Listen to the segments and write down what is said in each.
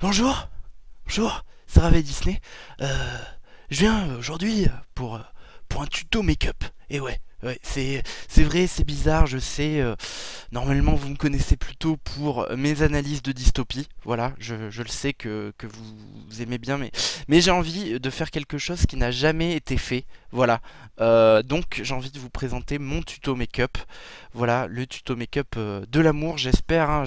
Bonjour, bonjour, c'est Ravé Disney. Je viens aujourd'hui pour un tuto make-up. Et ouais, c'est vrai, c'est bizarre, je sais. Normalement, vous me connaissez plutôt pour mes analyses de dystopie. Voilà, je le sais que vous aimez bien, mais j'ai envie de faire quelque chose qui n'a jamais été fait. Voilà, donc j'ai envie de vous présenter mon tuto make-up. Voilà, le tuto make-up de l'amour, j'espère.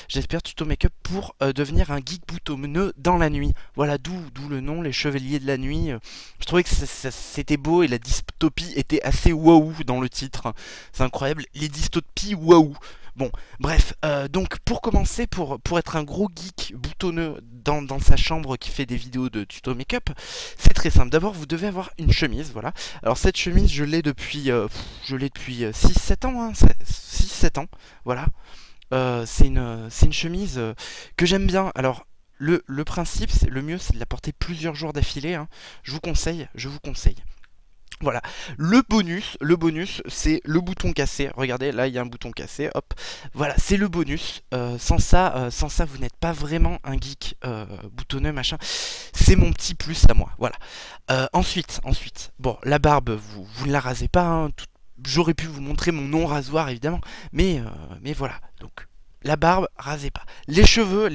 J'espère tuto make-up pour devenir un geek boutonneux dans la nuit. Voilà, d'où le nom, les chevaliers de la nuit. Je trouvais que c'était beau et la dystopie était assez waouh dans le titre. C'est incroyable, les dystopies waouh. Bon, bref, donc pour commencer, pour être un gros geek boutonneux dans sa chambre qui fait des vidéos de tuto make-up, c'est très simple. D'abord, vous devez avoir une chemise, voilà. Alors cette chemise, je l'ai depuis 6-7 ans, hein, 6-7 ans, voilà. C'est une chemise que j'aime bien. Alors, le principe, le mieux, c'est de la porter plusieurs jours d'affilée, hein. Je vous conseille. Voilà. Le bonus, c'est le bouton cassé. Regardez, là, il y a un bouton cassé. Hop. Voilà, c'est le bonus. Sans ça, vous n'êtes pas vraiment un geek boutonneux, machin. C'est mon petit plus à moi. Voilà. Ensuite, bon, la barbe, vous ne la rasez pas, hein. J'aurais pu vous montrer mon non rasoir, évidemment. Mais voilà. Donc, la barbe, rasez pas. Les cheveux,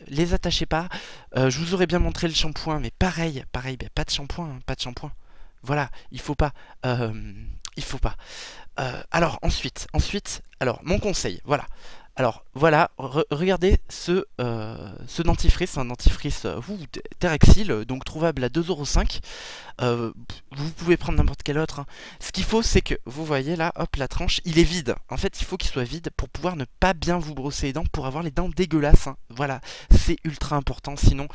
les attachez pas. Je vous aurais bien montré le shampoing, mais pareil, bah, pas de shampoing, hein, pas de shampoing. Voilà, il faut pas. euh, il faut pas. Alors mon conseil, voilà. Alors voilà, regardez ce dentifrice, un dentifrice Terexil, donc trouvable à 2,5 €. Vous pouvez prendre n'importe quel autre, hein. Ce qu'il faut, c'est que vous voyez là, hop, la tranche, il est vide. En fait, il faut qu'il soit vide pour pouvoir ne pas bien vous brosser les dents, pour avoir les dents dégueulasses, hein. Voilà, c'est ultra important. Sinon,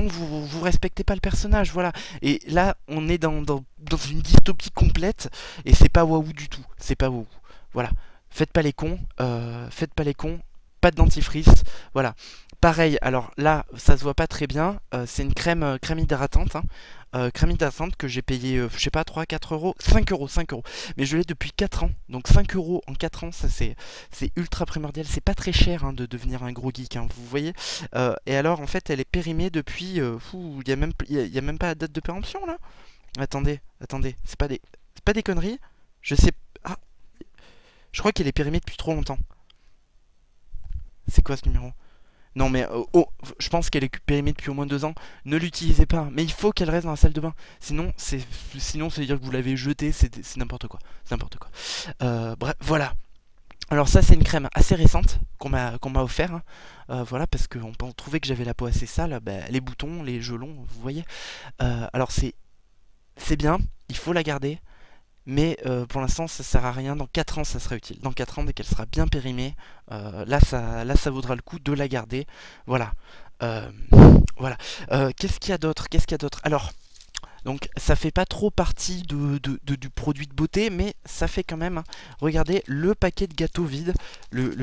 vous respectez pas le personnage, voilà. Et là, on est dans une dystopie complète, et c'est pas waouh du tout. C'est pas waouh. Voilà. Faites pas les cons, pas de dentifrice, voilà. Pareil, alors là, ça se voit pas très bien, c'est une crème hydratante, hein. Crème hydratante que j'ai payé, je sais pas, 3-4 €, 5 €. Mais je l'ai depuis 4 ans, donc 5 € en 4 ans, ça c'est ultra primordial. C'est pas très cher, hein, de devenir un gros geek, hein, vous voyez. Et alors, en fait, elle est périmée depuis, il y a même pas la date de péremption, là. Attendez, c'est pas des conneries. Je sais, ah, je crois qu'elle est périmée depuis trop longtemps. C'est quoi ce numéro? Non mais je pense qu'elle est périmée depuis au moins 2 ans. Ne l'utilisez pas. Mais il faut qu'elle reste dans la salle de bain. Sinon, ça veut dire que vous l'avez jetée. C'est n'importe quoi. C'est n'importe quoi. Bref, voilà. Alors ça, c'est une crème assez récente qu'on m'a offert, hein. Voilà, parce qu'on trouvait que j'avais la peau assez sale. Bah, les boutons, les gelons, vous voyez. Alors c'est bien. Il faut la garder. Mais pour l'instant, ça sert à rien. Dans 4 ans, ça sera utile. Dans 4 ans, dès qu'elle sera bien périmée, là, ça vaudra le coup de la garder. Voilà. Euh, voilà. Qu'est-ce qu'il y a d'autre? Qu'est-ce qu'il y a d'autre? Alors, donc, ça fait pas trop partie du produit de beauté, mais ça fait quand même, hein. Regardez le paquet de gâteaux vide, le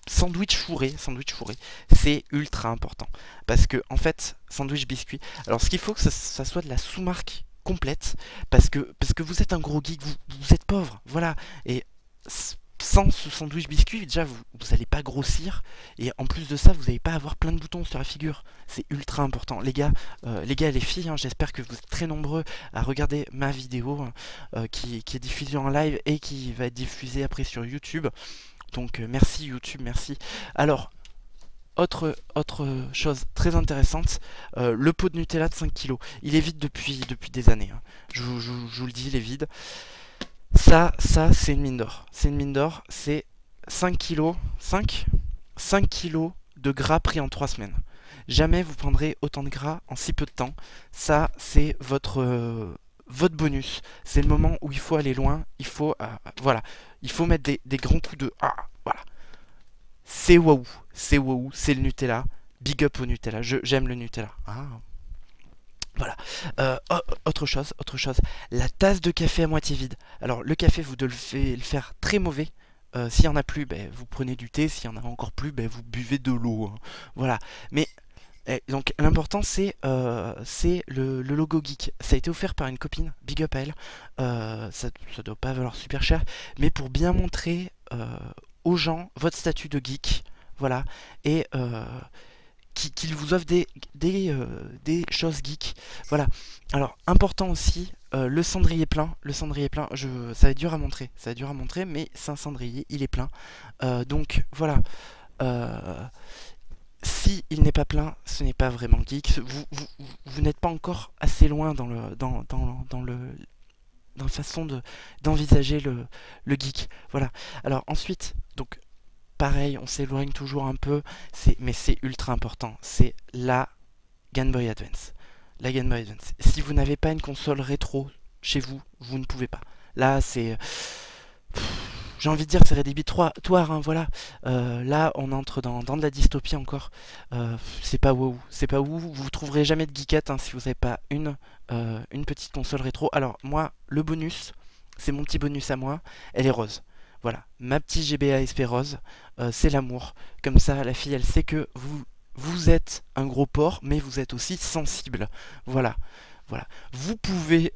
sandwich fourré. Sandwich fourré, c'est ultra important. Parce que, en fait, sandwich biscuit. Alors, ce qu'il faut que ça soit de la sous-marque complète, parce que vous êtes un gros geek, vous êtes pauvre, voilà. Et sans ce sandwich biscuit, déjà, vous n'allez pas grossir. Et en plus de ça, vous n'allez pas avoir plein de boutons sur la figure. C'est ultra important. Les gars et les filles, hein, j'espère que vous êtes très nombreux à regarder ma vidéo, hein, qui est diffusée en live et qui va être diffusée après sur YouTube. Donc merci YouTube, merci. Alors, autre chose très intéressante, le pot de Nutella de 5 kilos. Il est vide depuis des années, hein. Je vous le dis, il est vide. Ça c'est une mine d'or. C'est une mine d'or, c'est 5 kilos, 5 kilos de gras pris en 3 semaines. Jamais vous prendrez autant de gras en si peu de temps. Ça, c'est votre bonus. C'est le moment où il faut aller loin. Voilà, il faut mettre des grands coups de voilà. C'est waouh, c'est le Nutella. Big up au Nutella. J'aime le Nutella. Voilà. Autre chose. La tasse de café à moitié vide. Alors, le café, vous devez le faire très mauvais. S'il y en a plus, ben, vous prenez du thé. S'il y en a encore plus, ben, vous buvez de l'eau, hein. Voilà. Mais donc l'important c'est le logo geek. Ça a été offert par une copine, big up à elle. Ça doit pas valoir super cher, mais pour bien montrer aux gens votre statut de geek, voilà. Et qu'il vous offre des choses geeks. Voilà. Alors, important aussi, le cendrier plein. Le cendrier plein, ça va être dur à montrer. Ça va être dur à montrer, mais c'est un cendrier, il est plein. Donc, voilà. Si il n'est pas plein, ce n'est pas vraiment geek. Vous n'êtes pas encore assez loin dans la façon d'envisager le geek. Voilà. Alors ensuite, donc pareil, on s'éloigne toujours un peu, mais c'est ultra important. C'est la Game Boy Advance. La Game Boy Advance. Si vous n'avez pas une console rétro chez vous, vous ne pouvez pas. Là, c'est... J'ai envie de dire que c'est rédhibitoire, hein, voilà. Là, on entre dans de la dystopie encore. C'est pas wow. C'est pas wow. Vous trouverez jamais de geekette hein, si vous n'avez pas une petite console rétro. Alors, moi, le bonus, c'est mon petit bonus à moi. Elle est rose. Voilà. Ma petite GBA SP rose, c'est l'amour. Comme ça, la fille, elle sait que vous êtes un gros porc, mais vous êtes aussi sensible. Voilà. Voilà. Vous pouvez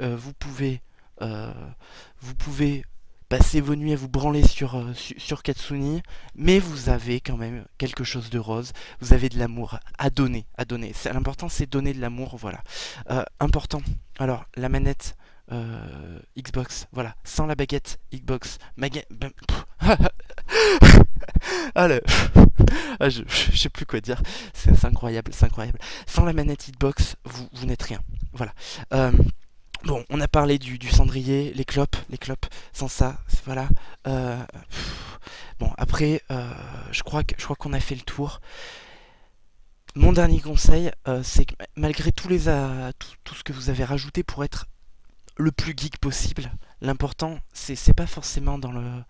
passer vos nuits à vous branler sur Katsuni, mais vous avez quand même quelque chose de rose, vous avez de l'amour à donner, L'important c'est donner de l'amour, voilà. Important, alors la manette Xbox, voilà, sans la baguette Xbox, je sais plus quoi dire, c'est incroyable, Sans la manette Xbox, vous n'êtes rien, voilà. Bon, on a parlé du cendrier, les clopes, sans ça, voilà. Bon, après, je crois qu'on a fait le tour. Mon dernier conseil, c'est que malgré tout ce que vous avez rajouté pour être le plus geek possible, l'important, c'est pas forcément dans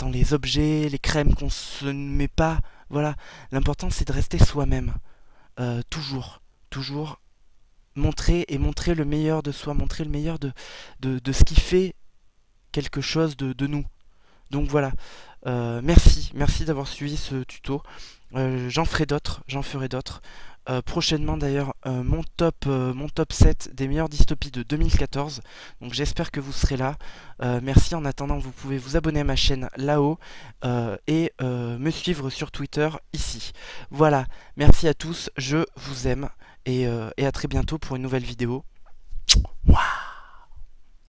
les objets, les crèmes qu'on se met pas, voilà. L'important, c'est de rester soi-même, toujours. Montrer le meilleur de soi, montrer le meilleur de ce qui fait quelque chose de nous. Donc voilà, merci d'avoir suivi ce tuto. J'en ferai d'autres, prochainement d'ailleurs, mon top 7 des meilleures dystopies de 2014. Donc j'espère que vous serez là. Merci, en attendant vous pouvez vous abonner à ma chaîne là-haut et me suivre sur Twitter ici. Voilà, merci à tous, je vous aime et à très bientôt pour une nouvelle vidéo. Mouah.